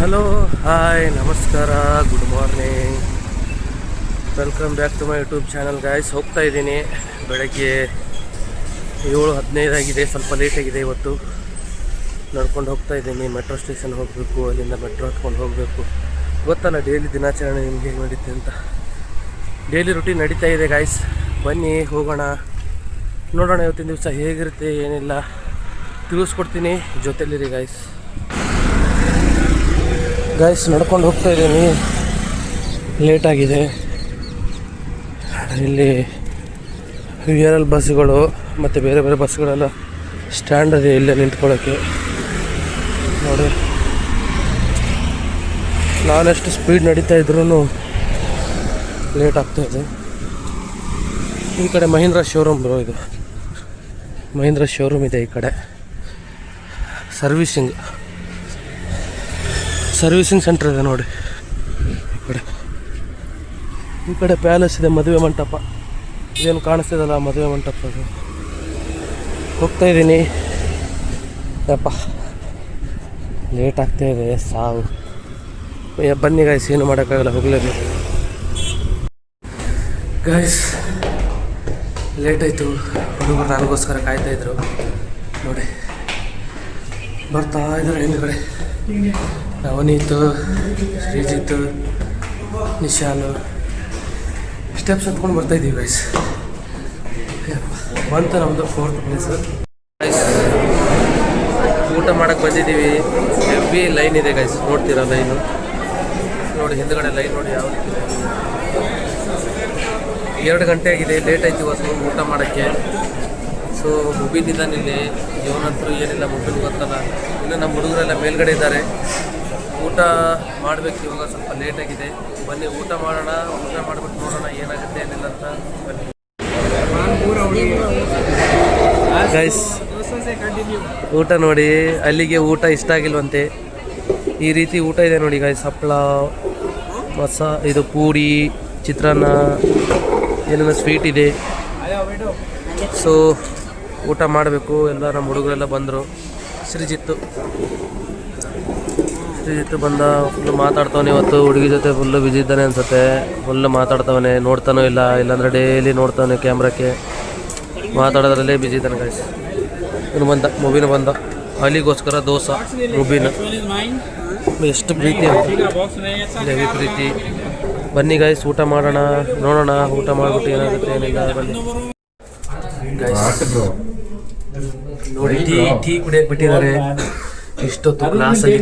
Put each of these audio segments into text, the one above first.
Hello, hi, ನಮಸ್ಕಾರ, good morning, welcome back to my YouTube channel guys. ಹೋಗ್ತಾ ಇದ್ದೀನಿ. ಬೆಳಗ್ಗೆ 7:15 ಆಗಿದೆ. ಸ್ವಲ್ಪ ಲೇಟಾಗಿದೆ ಇವತ್ತು. ನಡ್ಕೊಂಡು ಹೋಗ್ತಾ ಇದ್ದೀನಿ. ಮೆಟ್ರೋ ಸ್ಟೇಷನ್ ಹೋಗಬೇಕು. ಅಲ್ಲಿಂದ ಮೆಟ್ರೋ ಹತ್ಕೊಂಡು ಹೋಗಬೇಕು. ಗೊತ್ತಲ್ಲ, ಡೈಲಿ ದಿನಾಚರಣೆ ನಿಮಗೆ ಹೇಗೆ ನಡೀತೆ ಅಂತ. ಡೈಲಿ ರುಟೀನ್ ನಡೀತಾ ಇದೆ ಗಾಯ್ಸ್. ಬನ್ನಿ ಹೋಗೋಣ, ನೋಡೋಣ ಇವತ್ತಿನ ದಿವಸ ಹೇಗಿರುತ್ತೆ ಏನಿಲ್ಲ ತಿಳಿಸ್ಕೊಡ್ತೀನಿ. ಜೊತೆಲಿರಿ ಗಾಯ್ಸ್. ನಡ್ಕೊಂಡು ಹೋಗ್ತಾ ಇದ್ದೀನಿ. ಲೇಟಾಗಿದೆ. ಇಲ್ಲಿ VRL ಬಸ್ಸುಗಳು ಮತ್ತು ಬೇರೆ ಬೇರೆ ಬಸ್ಸುಗಳೆಲ್ಲ ಸ್ಟ್ಯಾಂಡ್ ಇದೆ ಇಲ್ಲೇ ನಿಂತ್ಕೊಳ್ಳೋಕ್ಕೆ. ನೋಡಿ, ನಾನೆಷ್ಟು ಸ್ಪೀಡ್ ನಡೀತಾ ಇದ್ರೂ ಲೇಟ್ ಆಗ್ತಾಯಿದೆ. ಈ ಕಡೆ ಮಹೀಂದ್ರ ಶೋರೂಮ್ ಬ್ರೋ, ಇದು ಮಹೀಂದ್ರ ಶೋರೂಮ್ ಇದೆ. ಈ ಕಡೆ ಸರ್ವಿಸಿಂಗ್ ಸೆಂಟರ್ ಇದೆ ನೋಡಿ. ಈ ಕಡೆ ಪ್ಯಾಲೇಸ್ ಇದೆ, ಮದುವೆ ಮಂಟಪ. ಇದೇನು ಕಾಣಿಸ್ತಿದಲ್ಲ, ಮದುವೆ ಮಂಟಪ. ಅದು ಹೋಗ್ತಾ ಇದ್ದೀನಿ. ಯಪ್ಪ, ಲೇಟ್ ಆಗ್ತಾ ಇದೆ, ಸಾವು. ಬನ್ನಿ ಗಾಯ್ಸ್, ಏನು ಮಾಡೋಕ್ಕಾಗಲ್ಲ, ಹೋಗಲೇಬೇಕು ಗಾಯ್ಸ್. ಲೇಟ್ ಆಯಿತು. ಹುಡುಗರು ನನಗೋಸ್ಕರ ಕಾಯ್ತಾಯಿದ್ರು ನೋಡಿ. ಬರ್ತಾ ಇದ್ದಾರೆ ಹಿಂದ್ಗಡೆ. ನವನೀತು, ಶ್ರೀಜಿತ್, ನಿಶಾಲು ಸ್ಟೆಪ್ಸ್ ಹತ್ಕೊಂಡು ಬರ್ತಾಯಿದ್ದೀವಿ ಗೈಸ್. ಬಂತು ನಮ್ಮದು 4th ಪ್ಲೇಸು. ಊಟ ಮಾಡೋಕ್ಕೆ ಬಂದಿದ್ದೀವಿ. ಹೆವಿ ಲೈನ್ ಇದೆ ಗೈಸ್, ನೋಡ್ತೀರಾ ಲೈನು ನೋಡಿ. ಹಿಂದ್ಗಡೆ ಲೈನ್ ನೋಡಿ ಯಾವ ರೀತಿ. 2 ಗಂಟೆ ಆಗಿದೆ. ಲೇಟ್ ಆಯ್ತು ಇವತ್ತು ಊಟ ಮಾಡೋಕ್ಕೆ. ಸೊ ಮೊಬೈಲ್ ಇದ್ದಾನೆ ಇಲ್ಲಿ. ಇವನಂತರೂ ಏನಿಲ್ಲ, ಮೊಬೈಲ್ ಗೊತ್ತಲ್ಲ. ಇನ್ನು ನಮ್ಮ ಹುಡುಗರೆಲ್ಲ ಮೇಲ್ಗಡೆ ಇದ್ದಾರೆ. ಊಟ ಮಾಡಬೇಕು ಇವಾಗ. ಸ್ವಲ್ಪ ಲೇಟಾಗಿದೆ. ಬನ್ನಿ ಊಟ ಮಾಡೋಣ. ಊಟ ಮಾಡಿಬಿಟ್ಟು ನೋಡೋಣ ಏನಾಗುತ್ತೆ ಏನಿಲ್ಲ ಅಂತ. ಬನ್ನಿ ಗೈಸ್, ಊಟ ನೋಡಿ. ಅಲ್ಲಿಗೆ ಊಟ ಇಷ್ಟ ಆಗಿಲ್ವಂತೆ. ಈ ರೀತಿ ಊಟ ಇದೆ ನೋಡಿ ಗೈಸ್. ಹಪ್ಪಳ, ಇದು ಪೂರಿ, ಚಿತ್ರಾನ್ನ, ಏನೇನೋ ಸ್ವೀಟ್ ಇದೆ. ಸೊ ಊಟ ಮಾಡಬೇಕು. ಎಲ್ಲ ನಮ್ಮ ಹುಡುಗರೆಲ್ಲ ಬಂದರು. ಶ್ರೀಜಿತ್ತು ಬಂದ. ಫುಲ್ಲು ಮಾತಾಡ್ತವನೆ ಇವತ್ತು. ಹುಡುಗಿ ಜೊತೆ ಫುಲ್ಲು ಬಿಜಿ ಇದ್ದಾನೆ ಅನ್ಸುತ್ತೆ. ಫುಲ್ಲು ಮಾತಾಡ್ತವನೆ. ನೋಡ್ತಾನೋ ಇಲ್ಲ, ಇಲ್ಲಾಂದರೆ ಡೈಲಿ ನೋಡ್ತಾನೆ ಕ್ಯಾಮ್ರಕ್ಕೆ. ಮಾತಾಡೋದ್ರಲ್ಲೇ ಬಿಜಿ ಇದ್ದಾನೆ ಗಾಯ್ಸ್. ಇವನು ಬಂದ, ಮುಬೀನು ಬಂದ. ಅಲ್ಲಿಗೋಸ್ಕರ ದೋಸೆ, ಮುಬೀನು. ಎಷ್ಟು ಪ್ರೀತಿ ಅಂತ, ಹೆವಿ ಪ್ರೀತಿ. ಬನ್ನಿ ಗಾಯ್ಸ್, ಊಟ ಮಾಡೋಣ, ನೋಡೋಣ. ಊಟ ಮಾಡಿಬಿಟ್ಟು ಏನಾಗುತ್ತೆ ಏನಿಲ್ಲ. ಬನ್ನಿ ಗಾಯ್ಸ್, ನೋಡಿ ಟೀ ಕುಡಿಯಕ್ಕೆ ಬಿಟ್ಟಿದ್ದಾರೆ. ಇಷ್ಟೊತ್ತು ಕ್ಲಾಸಲ್ಲಿ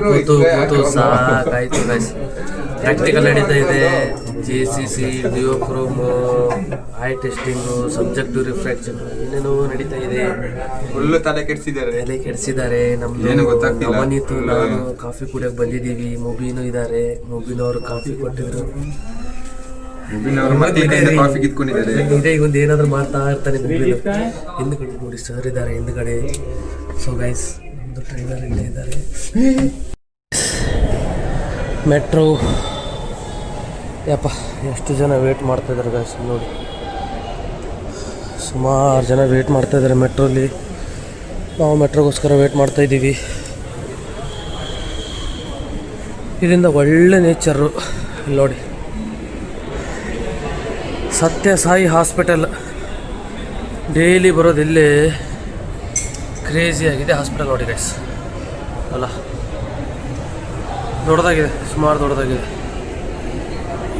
ಕೂತು ಸಾಕಾಯ್ತು ಗೈಸ್. ಪ್ರಾಕ್ಟಿಕಲ್ ನಡೀತಾ ಇದೆ. JCC, duochrome, eye testing, subjective refraction, ಏನೇನೋ ನಡೀತಾ ಇದೆ. ಫುಲ್ಲು ತಲೆ ಕೆಡಿಸಿದ್ದಾರೆ. ನಮ್ಮದು ನವನೀತು, ನಾನು ಕಾಫಿ ಕುಡಿಯೋಕೆ ಬಂದಿದ್ದೀವಿ. ಮುಬೀನು ಇದ್ದಾರೆ. ಮುಬೀನವರು ಕಾಫಿ ಕೊಟ್ಟಿದ್ರು. ಇದೇ ಒಂದು ಏನಾದರೂ ಮಾಡ್ತಾ ಇರ್ತಾನೆ ಮುಬೀನು. ಹಿಂದ್ಗಡೆ ನೋಡಿ ಸರ್ ಇದ್ದಾರೆ ಹಿಂದ್ಗಡೆ. ಸೊ ಗೈಸ್, ಒಂದು ಟ್ರೈನರ್ ಇಲ್ಲೇ ಇದ್ದಾರೆ. ಮೆಟ್ರೋ. ಯಪ್ಪ, ಎಷ್ಟು ಜನ ವೇಟ್ ಮಾಡ್ತಾಯಿದ್ದಾರೆ ಗೈಸ್ ನೋಡಿ. ಸುಮಾರು ಜನ ವೇಟ್ ಮಾಡ್ತಾಯಿದ್ದಾರೆ ಮೆಟ್ರೋಲಿ. ನಾವು ಮೆಟ್ರೋಗೋಸ್ಕರ ವೇಟ್ ಮಾಡ್ತಾಯಿದ್ದೀವಿ. ಇದರಿಂದ ಒಳ್ಳೆ ನೇಚರು ನೋಡಿ. ಸತ್ಯ ಸಾಯಿ ಹಾಸ್ಪಿಟಲ್ ಡೈಲಿ ಬರೋದಿಲ್ಲೇ. ಕ್ರೇಜಿಯಾಗಿದೆ ಹಾಸ್ಪಿಟಲ್ ನೋಡಿ ಗೈಸ್. ಅಲ್ಲ, ದೊಡ್ಡದಾಗಿದೆ, ಸುಮಾರು ದೊಡ್ಡದಾಗಿದೆ.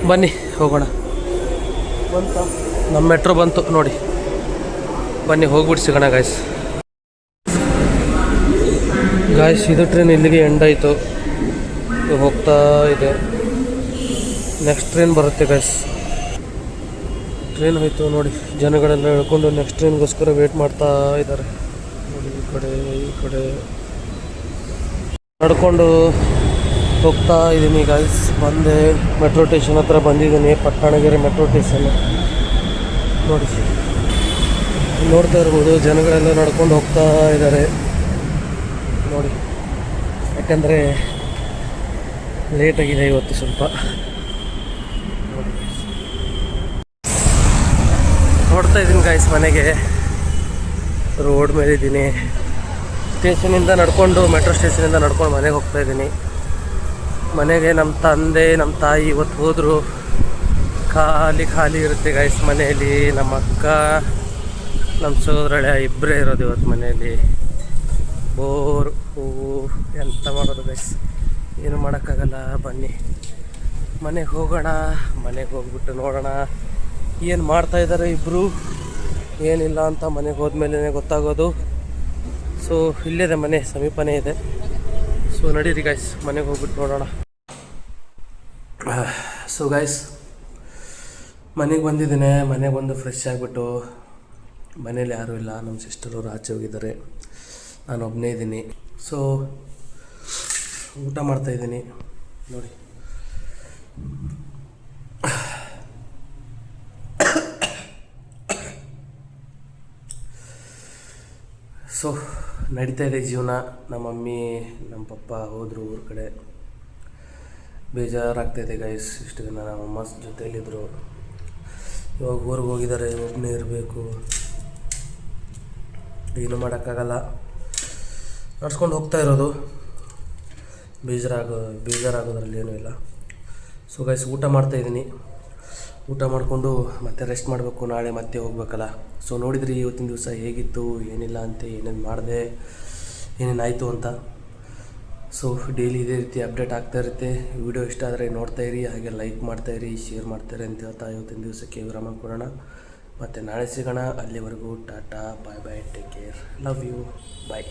ಬನ್ನಿ ಹೋಗೋಣ. ನಮ್ಮ ಮೆಟ್ರೋ ಬಂತು ನೋಡಿ. ಬನ್ನಿ ಹೋಗ್ಬಿಟ್ಟು ಸಿಗೋಣ ಗಾಯ್ಸ್. ಇದು ಟ್ರೈನ್ ಇಲ್ಲಿಗೆ ಎಂಡ್ ಆಯಿತು. ಹೋಗ್ತಾ ಇದೆ. ನೆಕ್ಸ್ಟ್ ಟ್ರೈನ್ ಬರುತ್ತೆ ಗಾಯ್ಸ್. ಟ್ರೈನ್ ಹೋಯ್ತು ನೋಡಿ. ಜನಗಳೆಲ್ಲ ಹೇಳ್ಕೊಂಡು ನೆಕ್ಸ್ಟ್ ಟ್ರೈನ್ಗೋಸ್ಕರ ವೇಟ್ ಮಾಡ್ತಾ ಇದ್ದಾರೆ ನೋಡಿ. ಈ ಕಡೆ ನಡ್ಕೊಂಡು ಹೋಗ್ತಾ ಇದ್ದೀನಿ ಗಾಯ್ಸ್. ಬಂದೆ, ಮೆಟ್ರೋ ಸ್ಟೇಷನ್ ಹತ್ರ ಬಂದಿದ್ದೀನಿ. ಪಟ್ಟಣಗೆರೆ ಮೆಟ್ರೋ ಸ್ಟೇಷನ್ ನೋಡಿ. ನೋಡ್ತಾ ಇರ್ಬೋದು, ಜನಗಳೆಲ್ಲ ನಡ್ಕೊಂಡು ಹೋಗ್ತಾ ಇದ್ದಾರೆ ನೋಡಿ. ಯಾಕಂದರೆ ಲೇಟಾಗಿದೆ ಇವತ್ತು ಸ್ವಲ್ಪ. ಹೊಡ್ತಾ ಇದ್ದೀನಿ ಗಾಯ್ಸ್ ಮನೆಗೆ. ರೋಡ್ ಮೇಲಿದ್ದೀನಿ. ಸ್ಟೇಷನಿಂದ ನಡ್ಕೊಂಡು ಮೆಟ್ರೋ ಸ್ಟೇಷನಿಂದ ನಡ್ಕೊಂಡು ಮನೆಗೆ ಹೋಗ್ತಾಯಿದ್ದೀನಿ. ಮನೆಗೆ ನಮ್ಮ ತಂದೆ ನಮ್ಮ ತಾಯಿ ಇವತ್ತು ಹೋದರು. ಖಾಲಿ ಖಾಲಿ ಇರುತ್ತೆ ಗೈಸ್ ಮನೆಯಲ್ಲಿ. ನಮ್ಮ ಅಕ್ಕ ನಮ್ಮ ಸೋದರಳೆ ಇಬ್ಬರೇ ಇರೋದು ಇವತ್ತು ಮನೆಯಲ್ಲಿ. ಬೋರ್ ಎಂತ ಮಾಡೋದು ಗೈಸ್, ಏನು ಮಾಡೋಕ್ಕಾಗಲ್ಲ. ಬನ್ನಿ ಮನೆಗೆ ಹೋಗೋಣ. ಮನೆಗೆ ಹೋಗ್ಬಿಟ್ಟು ನೋಡೋಣ ಏನು ಮಾಡ್ತಾಯಿದ್ದಾರೆ ಇಬ್ಬರು, ಏನಿಲ್ಲ ಅಂತ. ಮನೆಗೆ ಹೋದ್ಮೇಲೆ ಗೊತ್ತಾಗೋದು. ಸೊ ಇಲ್ಲಿದೆ ಮನೆ, ಸಮೀಪನೇ ಇದೆ. ಸೊ ನಡೀರಿ ಗೈಸ್, ಮನೆಗೆ ಹೋಗ್ಬಿಟ್ಟು ನೋಡೋಣ. ಸೊ ಗೈಸ್ ಮನೆಗೆ ಬಂದಿದ್ದೇನೆ. ಮನೆಗೆ ಬಂದು ಫ್ರೆಶ್ ಆಗಿಬಿಟ್ಟು, ಮನೇಲಿ ಯಾರೂ ಇಲ್ಲ, ನಮ್ಮ ಸಿಸ್ಟರವರು ಆಚೆ ಹೋಗಿದ್ದಾರೆ, ನಾನು ಒಬ್ಬನೇ ಇದ್ದೀನಿ. ಸೊ ಊಟ ಮಾಡ್ತಾಯಿದ್ದೀನಿ ನೋಡಿ. ಸೊ ನಡೀತಾ ಇದೆ ಜೀವನ. ನಮ್ಮ ಮಮ್ಮಿ ನಮ್ಮ ಪಪ್ಪ ಹೋದರು ಊರ ಕಡೆ. ಬೇಜಾರಾಗ್ತಾಯಿದೆ ಗೈಸ್. ಇಷ್ಟು ದಿನ ನಮ್ಮ ಅಮ್ಮ ಜೊತೆಯಲ್ಲಿದ್ದರು, ಇವಾಗ ಊರಿಗೆ ಹೋಗಿದ್ದಾರೆ. ಒಬ್ಬನೇ ಇರಬೇಕು, ಏನೂ ಮಾಡೋಕ್ಕಾಗಲ್ಲ. ನಡ್ಸ್ಕೊಂಡು ಹೋಗ್ತಾ ಇರೋದು. ಬೇಜಾರಾಗೋದ್ರಲ್ಲಿ ಏನೂ ಇಲ್ಲ. ಸೊ ಗೈಸ್ ಊಟ ಮಾಡ್ತಾಯಿದ್ದೀನಿ. ಊಟ ಮಾಡಿಕೊಂಡು ಮತ್ತೆ ರೆಸ್ಟ್ ಮಾಡಬೇಕು, ನಾಳೆ ಮತ್ತೆ ಹೋಗ್ಬೇಕಲ್ಲ. ಸೊ ನೋಡಿದ್ರಿ ಇವತ್ತಿನ ದಿವಸ ಹೇಗಿತ್ತು, ಏನಿಲ್ಲ ಅಂತ, ಏನೇನು ಮಾಡಿದೆ, ಏನೇನಾಯಿತು ಅಂತ. ಸೊ ಡೈಲಿ ಇದೇ ರೀತಿ ಅಪ್ಡೇಟ್ ಆಗ್ತಾ ಇರುತ್ತೆ. ವಿಡಿಯೋ ಇಷ್ಟ ಆದರೆ ನೋಡ್ತಾಯಿರಿ, ಹಾಗೆ ಲೈಕ್ ಮಾಡ್ತಾಯಿರಿ, ಶೇರ್ ಮಾಡ್ತಾಯಿರಿ ಅಂತ ಹೇಳ್ತಾ ಇವತ್ತಿನ ದಿವಸಕ್ಕೆ ವಿರಾಮ ಕೊಡೋಣ. ಮತ್ತು ನಾಳೆ ಸಿಗೋಣ. ಅಲ್ಲಿವರೆಗೂ tata, bye bye, take care, love you, bye.